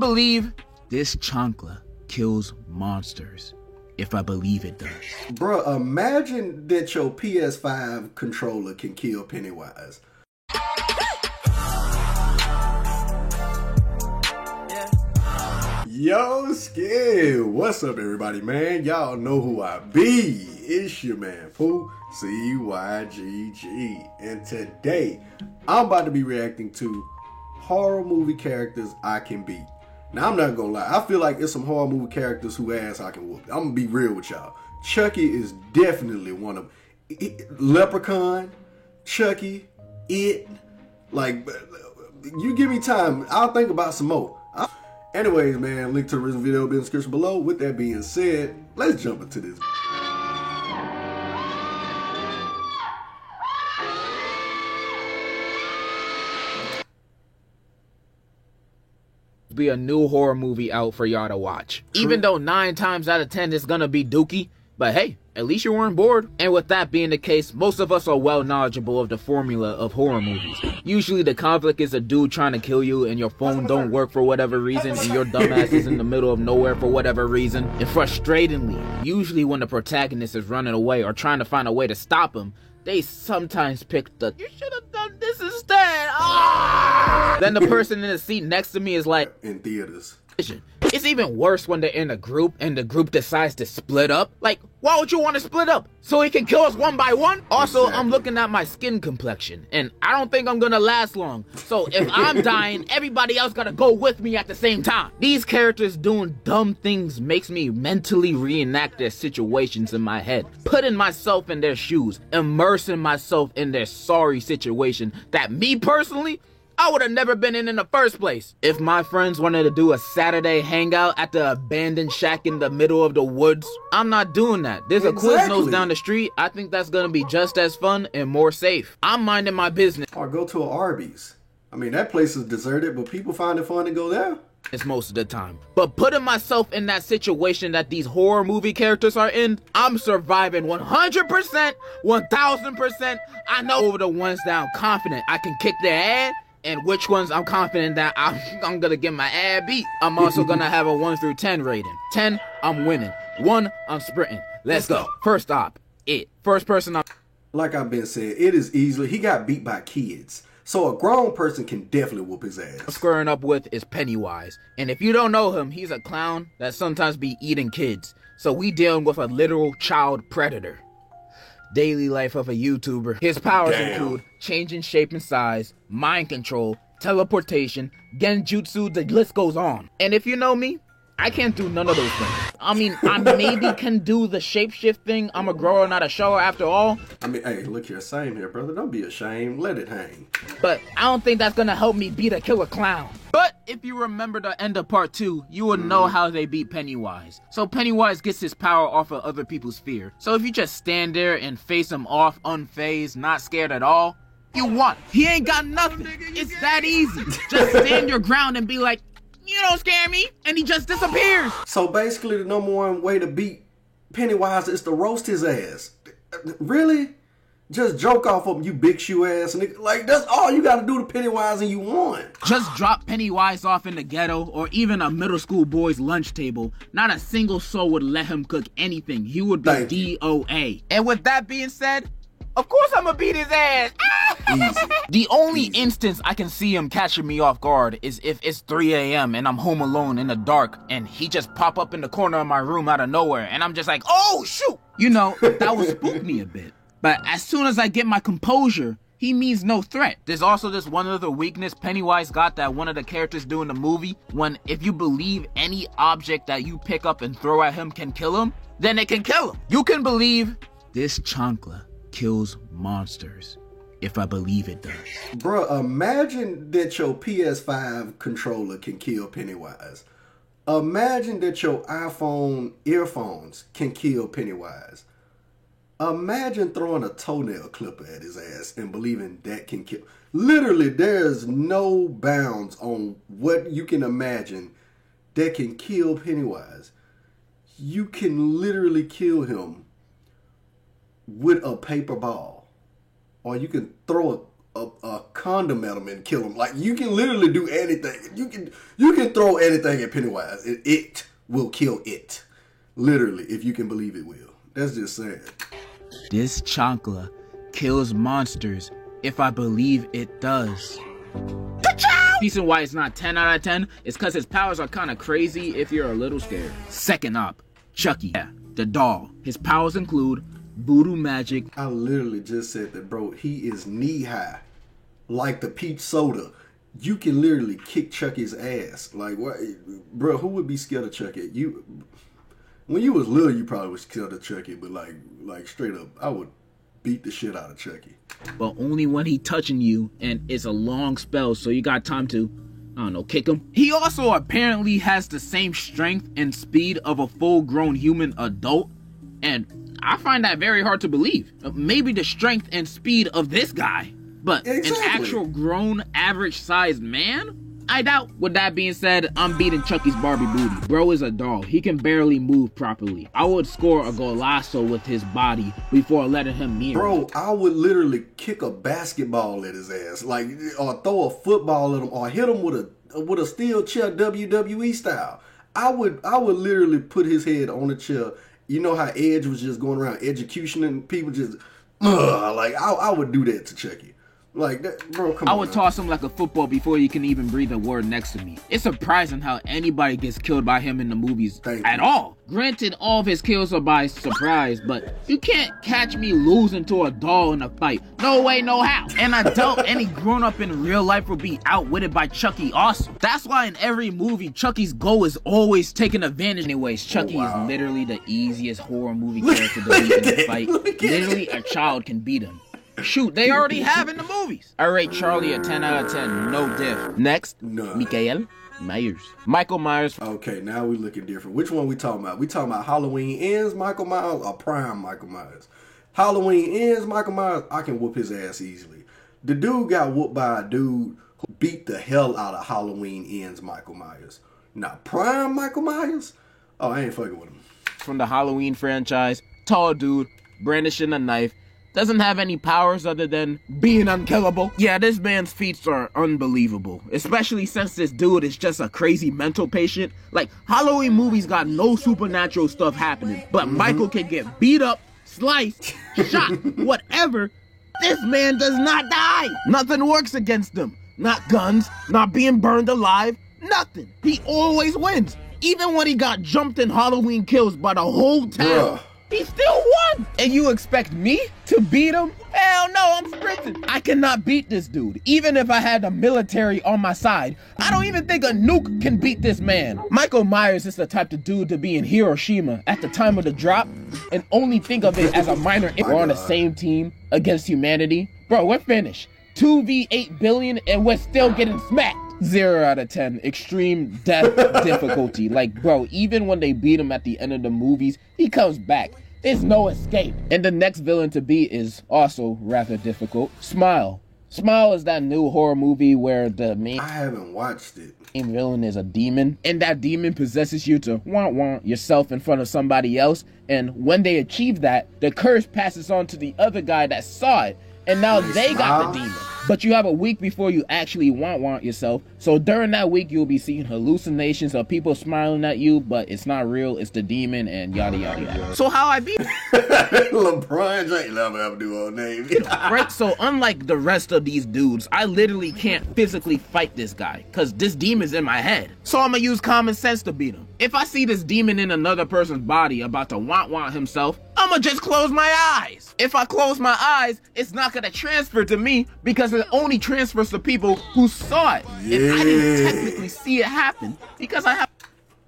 believe this chancla kills monsters. If I believe it does. Bruh, imagine that your PS5 controller can kill Pennywise. Yo, Skid, what's up everybody, man? Y'all know who I be. It's your man, Pooh, CYGG. And today, I'm about to be reacting to horror movie characters I can beat. Now, I'm not gonna lie. I feel like it's some horror movie characters who ass I can whoop. I'm gonna be real with y'all. Chucky is definitely one of them. Leprechaun, Chucky, It. Like, you give me time, I'll think about some more. Anyways, man, link to the original video will be in the description below. With that being said, let's jump into this. Be a new horror movie out for y'all to watch. True. Even though 9 times out of 10 it's gonna be dookie, but hey, at least you weren't bored. And with that being the case, most of us are well knowledgeable of the formula of horror movies. Usually the conflict is a dude trying to kill you and your phone don't work for whatever reason and your dumbass is in the middle of nowhere for whatever reason. And frustratingly, usually when the protagonist is running away or trying to find a way to stop him, they sometimes pick the "you should have done this instead." Ah! Then the person in the seat next to me is like, in theaters. It's even worse when they're in a group and the group decides to split up. Like, why would you want to split up? So he can kill us one by one? Also, exactly. I'm looking at my skin complexion and I don't think I'm gonna last long. So if I'm dying, everybody else gotta go with me at the same time. These characters doing dumb things makes me mentally reenact their situations in my head, putting myself in their shoes, immersing myself in their sorry situation that me personally, I would have never been in the first place. If my friends wanted to do a Saturday hangout at the abandoned shack in the middle of the woods, I'm not doing that. There's a Quiznos down the street. I think that's gonna be just as fun and more safe. I'm minding my business. Or go to an Arby's. I mean, that place is deserted, but people find it fun to go there. It's most of the time. But putting myself in that situation that these horror movie characters are in, I'm surviving 100%, 1000%. I know over the ones that I'm confident I can kick their ass, and which ones I'm confident that I'm gonna get my ass beat. I'm also gonna have a 1 through 10 rating. 10, I'm winning. 1, I'm sprinting. Let's go. First stop, It. First person like I've been saying, It is easily, he got beat by kids. So a grown person can definitely whoop his ass. Squaring up with is Pennywise. And if you don't know him, he's a clown that sometimes be eating kids. So we dealing with a literal child predator. Daily life of a YouTuber. His powers include changing shape and size, mind control, teleportation, genjutsu, the list goes on. And if you know me, I can't do none of those things. I mean, I maybe can do the shapeshift thing. I'm a grower, not a shower after all. I mean, hey, look here, same here, brother. Don't be ashamed. Let it hang. But I don't think that's gonna help me beat a killer clown. But if you remember the end of part 2, you will know how they beat Pennywise. So Pennywise gets his power off of other people's fear. So if you just stand there and face him off unfazed, not scared at all, you won. He ain't got nothing. It's that easy. Just stand your ground and be like, you don't scare me, and he just disappears. So basically the number one way to beat Pennywise is to roast his ass. Really? Just joke off of him, you big shoe ass nigga. Like, that's all you gotta do to Pennywise and you won. Just drop Pennywise off in the ghetto or even a middle school boy's lunch table. Not a single soul would let him cook anything. He would be DOA. And with that being said, of course I'm gonna beat his ass. The only instance I can see him catching me off guard is if it's 3 a.m. and I'm home alone in the dark and he just pop up in the corner of my room out of nowhere and I'm just like, oh shoot! You know, that would spook me a bit. But as soon as I get my composure, he means no threat. There's also this one other weakness Pennywise got that one of the characters do in the movie, when if you believe any object that you pick up and throw at him can kill him, then it can kill him. You can believe this chancla kills monsters. If I believe it does. Bruh, imagine that your PS5 controller can kill Pennywise. Imagine that your iPhone earphones can kill Pennywise. Imagine throwing a toenail clipper at his ass and believing that can kill. Literally, there's no bounds on what you can imagine that can kill Pennywise. You can literally kill him with a paper ball. Or you can throw a condom at him and kill him. Like, you can literally do anything. You can throw anything at Pennywise, and it will kill it. Literally, if you can believe it will. That's just sad. This chancla kills monsters if I believe it does. Reason why it's not 10 out of 10 is because his powers are kind of crazy if you're a little scared. Second up, Chucky, the doll. His powers include voodoo magic. I literally just said that, bro. He is knee high, like the peach soda. You can literally kick Chucky's ass. Like, what, bro? Who would be scared of Chucky? When you was little, you probably was scared of Chucky, but like straight up, I would beat the shit out of Chucky. But only when he touching you, and it's a long spell, so you got time to, I don't know, kick him. He also apparently has the same strength and speed of a full-grown human adult, and I find that very hard to believe. Maybe the strength and speed of this guy, but An actual grown, average-sized man? I doubt. With that being said, I'm beating Chucky's Barbie booty. Bro is a doll. He can barely move properly. I would score a golazo with his body before letting him near. Bro, I would literally kick a basketball at his ass, like, or throw a football at him, or hit him with a steel chair WWE style. I would literally put his head on the chair. You know how Edge was just going around execution and people just, like, I would do that to Chucky. Like, that, bro, come on. I would toss him like a football before he can even breathe a word next to me. It's surprising how anybody gets killed by him in the movies at all. Granted, all of his kills are by surprise, but you can't catch me losing to a doll in a fight. No way, no how. And I doubt any grown-up in real life will be outwitted by Chucky also. That's why in every movie, Chucky's goal is always taking advantage. Anyways, Chucky is literally the easiest horror movie character to beat in a fight. Literally, a child can beat him. Shoot, they already have in the movies. I rate Charlie a 10 out of 10, no diff. Next, Michael Myers. Michael Myers. Okay, now we looking different. Which one we talking about? We talking about Halloween Ends Michael Myers or Prime Michael Myers? Halloween Ends Michael Myers, I can whoop his ass easily. The dude got whooped by a dude who beat the hell out of Halloween Ends Michael Myers. Now, Prime Michael Myers? Oh, I ain't fucking with him. From the Halloween franchise, tall dude, brandishing a knife, doesn't have any powers other than being unkillable. Yeah, this man's feats are unbelievable, especially since this dude is just a crazy mental patient. Like, Halloween movies got no supernatural stuff happening, but Michael can get beat up, sliced, shot, whatever. This man does not die. Nothing works against him. Not guns, not being burned alive, nothing. He always wins. Even when he got jumped in Halloween Kills by the whole town. He still won! And you expect me to beat him? Hell no, I'm sprinting. I cannot beat this dude, even if I had the military on my side. I don't even think a nuke can beat this man. Michael Myers is the type of dude to be in Hiroshima at the time of the drop and only think of it as a minor. We're on the same team against humanity. Bro, we're finished. 2v8 billion and we're still getting smacked. 0 out of 10. Extreme death difficulty. Like, bro, even when they beat him at the end of the movies, he comes back. There's no escape. And the next villain to beat is also rather difficult. Smile. Smile is that new horror movie where the main... I haven't watched it. main villain is a demon, and that demon possesses you to want yourself in front of somebody else. And when they achieve that, the curse passes on to the other guy that saw it. And now they got the demon. But you have a week before you actually want yourself. So during that week, you'll be seeing hallucinations of people smiling at you, but it's not real. It's the demon and yada, yada, yada. So how I beat LeBron James, never have to do all name. Right, so unlike the rest of these dudes, I literally can't physically fight this guy, because this demon's in my head. So I'm gonna use common sense to beat him. If I see this demon in another person's body about to want himself, I'ma just close my eyes. If I close my eyes, it's not gonna transfer to me because it only transfers to people who saw it. Yeah. And I didn't technically see it happen because I have...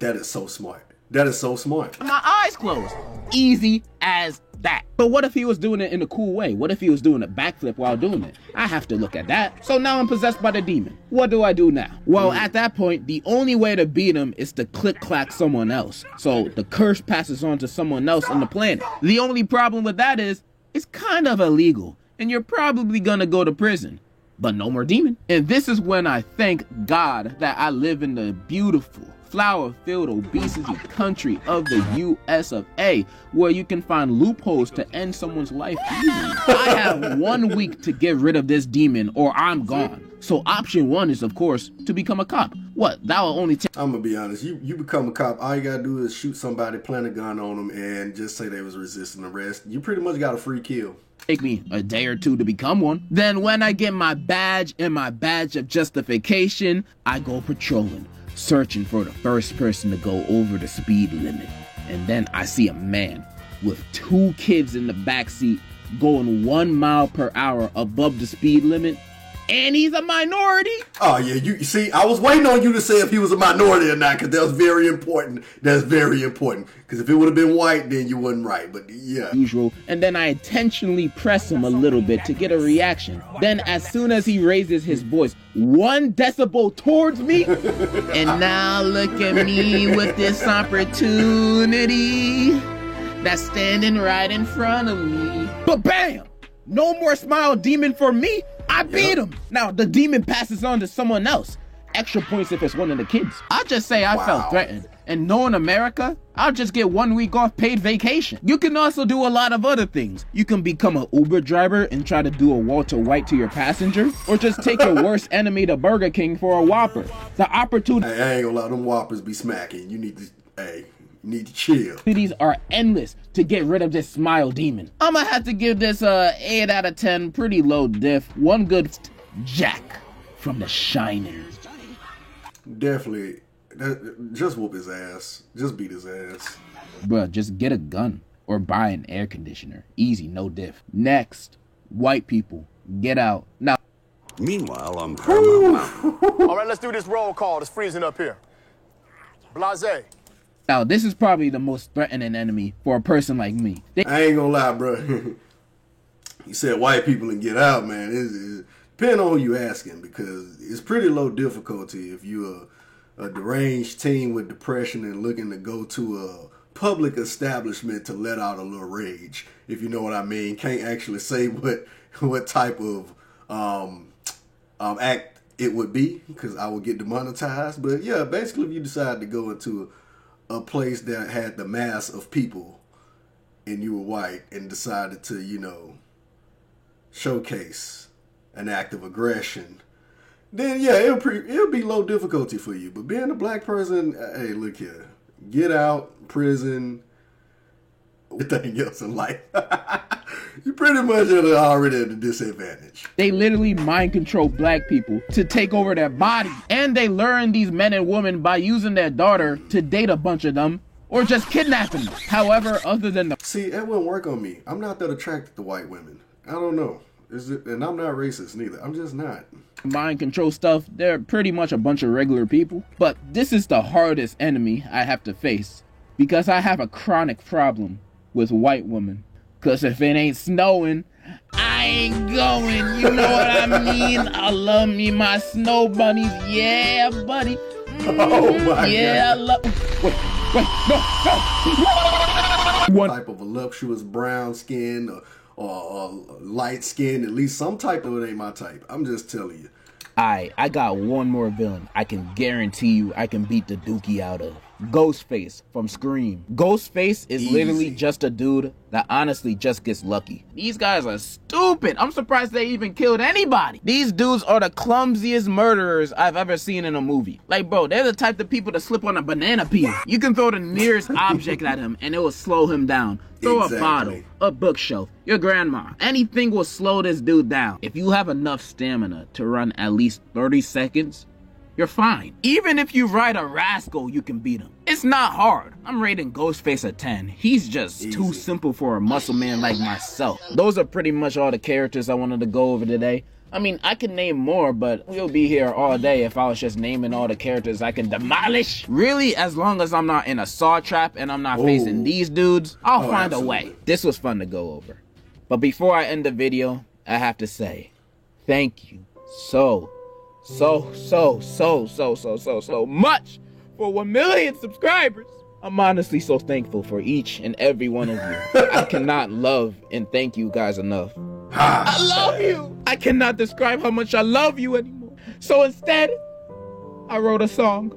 That is so smart. That is so smart. My eyes closed. Easy as that. But what if he was doing it in a cool way? What if he was doing a backflip while doing it? I have to look at that. So now I'm possessed by the demon. What do I do now? Well, at that point, the only way to beat him is to click-clack someone else. So the curse passes on to someone else on the planet. The only problem with that is, it's kind of illegal, and you're probably gonna go to prison. But no more demon. And this is when I thank God that I live in the beautiful, flower-filled obesity country of the US of A, where you can find loopholes to end someone's life easily. I have 1 week to get rid of this demon or I'm gone. So option 1 is, of course, to become a cop. What? That will only take... I'm gonna be honest. You become a cop, all you gotta do is shoot somebody, plant a gun on them, and just say they was resisting arrest. You pretty much got a free kill. Take me a day or two to become one. Then when I get my badge and my badge of justification, I go patrolling, searching for the first person to go over the speed limit. And then I see a man with 2 kids in the backseat going 1 mile per hour above the speed limit. And he's a minority. Oh yeah, you see, I was waiting on you to say if he was a minority or not, because that was very important. That's very important. Because if it would have been white, then you wasn't right. But yeah. Usual. And then I intentionally press him a little bit to get a reaction. Then as soon as he raises his voice 1 decibel towards me, and now look at me with this opportunity that's standing right in front of me. But bam! No more smile demon for me. I beat him. Now the demon passes on to someone else. Extra points if it's one of the kids. I'll just say I felt threatened. And knowing America, I'll just get 1 week off paid vacation. You can also do a lot of other things. You can become an Uber driver and try to do a Walter White to your passenger, or just take your worst enemy to Burger King for a Whopper. The opportunity... Hey, I ain't gonna let them Whoppers be smacking. You need to... Hey... need to chill. These are endless to get rid of this smile demon. I'm gonna have to give this 8 out of 10, pretty low diff. One good Jack from The Shining. Definitely. Just whoop his ass. Just beat his ass. Bruh, just get a gun or buy an air conditioner. Easy, no diff. Next, white people, get out. Now. Meanwhile, on Paramount Mountain. All right, let's do this roll call. It's freezing up here. Blase. Now, this is probably the most threatening enemy for a person like me. I ain't gonna lie, bro. You said white people and get out, man. It depends on who you asking, because it's pretty low difficulty if you're a deranged teen with depression and looking to go to a public establishment to let out a little rage, if you know what I mean. Can't actually say what type of act it would be, because I would get demonetized. But yeah, basically, if you decide to go into a place that had the mass of people and you were white and decided to, you know, showcase an act of aggression, then yeah, it'll be low difficulty for you. But being a black person, hey, look here, get out, prison, everything else in life. You pretty much are already at a disadvantage. They literally mind control black people to take over their body. And they learn these men and women by using their daughter to date a bunch of them or just kidnapping them. However, other than the... See, that wouldn't work on me. I'm not that attracted to white women. I don't know. And I'm not racist neither. I'm just not. Mind control stuff, they're pretty much a bunch of regular people. But this is the hardest enemy I have to face, because I have a chronic problem with white women. Cause if it ain't snowing, I ain't going. You know what I mean? I love me my snow bunnies. Yeah, buddy. Oh my yeah, God. Wait, no. One type of voluptuous brown skin or light skin, at least some type of it ain't my type. I'm just telling you. I got one more villain I can guarantee you I can beat the dookie out of. Ghostface from Scream. Ghostface is literally just a dude that honestly just gets lucky. These guys are stupid. I'm surprised they even killed anybody. These dudes are the clumsiest murderers I've ever seen in a movie. Like, bro, they're the type of people to slip on a banana peel. You can throw the nearest object at him and it will slow him down. Throw a bottle, a bookshelf, your grandma. Anything will slow this dude down. If you have enough stamina to run at least 30 seconds, you're fine. Even if you ride a rascal, you can beat him. It's not hard. I'm rating Ghostface a 10. He's just too simple for a muscle man like myself. Those are pretty much all the characters I wanted to go over today. I mean, I can name more, but we'll be here all day if I was just naming all the characters I can demolish. Really, as long as I'm not in a saw trap and I'm not facing these dudes, I'll find a way. This was fun to go over. But before I end the video, I have to say, thank you so much for 1 million subscribers. I'm honestly so thankful for each and every one of you. I cannot love and thank you guys enough. I love you. I cannot describe how much I love you anymore. So instead, I wrote a song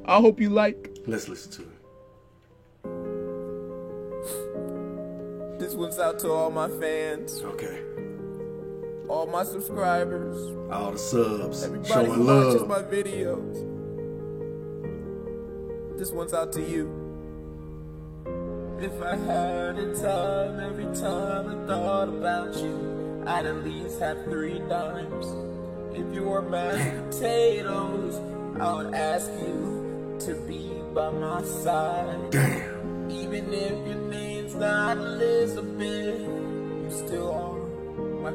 I hope you like. Let's listen to it. This one's out to all my fans, Okay. all my subscribers, All the subs. everybody Showing who watches love. my videos. This one's out to you. If I had a time, every time I thought about you, I'd at least have 3 dimes. If you were mashed potatoes, I would ask you to be by my side. Damn. Even if your name's not Elizabeth, you still are my...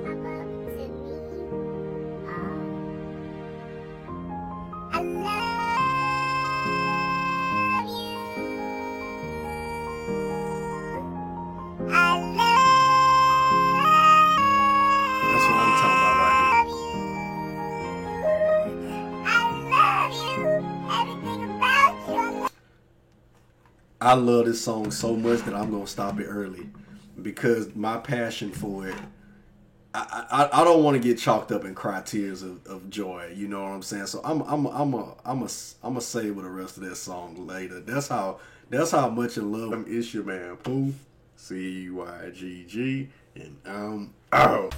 That's what I'm talking about right here. I love this song so much that I'm gonna stop it early because my passion for it. I don't want to get chalked up and cry tears of joy. You know what I'm saying? So I'm a save the rest of that song later. That's how much in love it's your man Pooh, CYGG, and I'm out.